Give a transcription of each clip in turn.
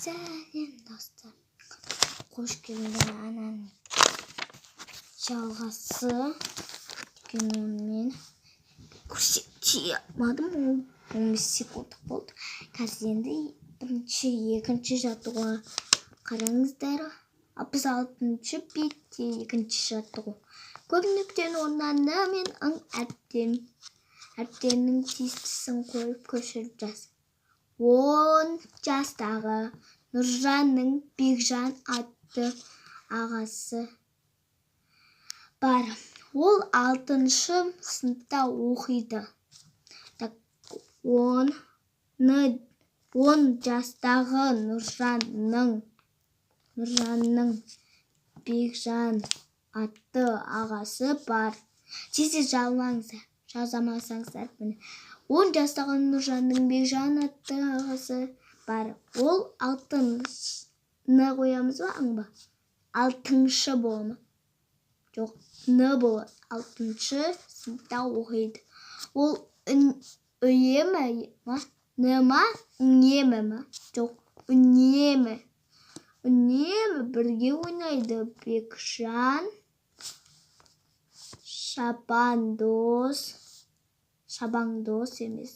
Сәлем достар, қош келдіңдер. Ананың жалғасы деген мен көрсете алмадым, 15 секундтық болды. Қазір енді екінші жаттығуға қараңыздар. 66-шы бетте екінші жаттығу. Көбініктен орнында мен әріптерінің тиістісін қойып көшіріп жаз. 10 жастағы Нұржанның Бекжан атты ағасы бар. Ол 6-шы сыныпта оқиды. 10 жастағы Нұржанның Бекжан атты ағасы бар. Тез жазамаңыздар, жазамасаңыздар. 10 жастағы Нұржанның Бекжан атты ағасы бар. Ол 6-ны қоямыз ба, аң ба? 6-шы бола ма? Жоқ, ны болады. 6-шы сыныпта оқиды. Ол үнемі ма? Ны ма? Үнемі ма? Жоқ, үнемі. Үнемі бірге ойнайды. Бекжан, Шабандоз емес.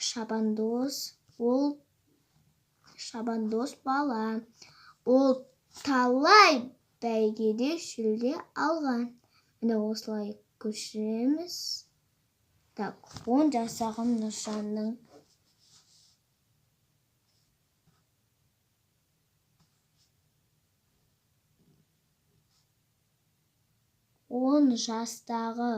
Шабандоз, ол Шабандоз бала. Ол талай бәйгеде жүлде алған. Міне осылай көшіреміз. 10 жастағы Нұржанның 10 жастағы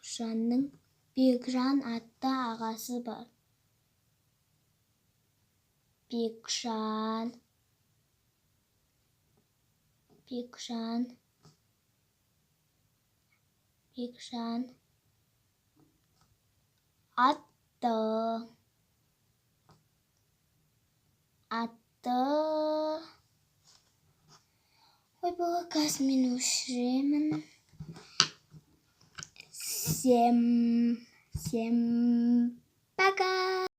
Нұржанның Бекжан атты ағасы бар. Бекжан атты ой, бұл қазір мен өшіремін. 7 пока.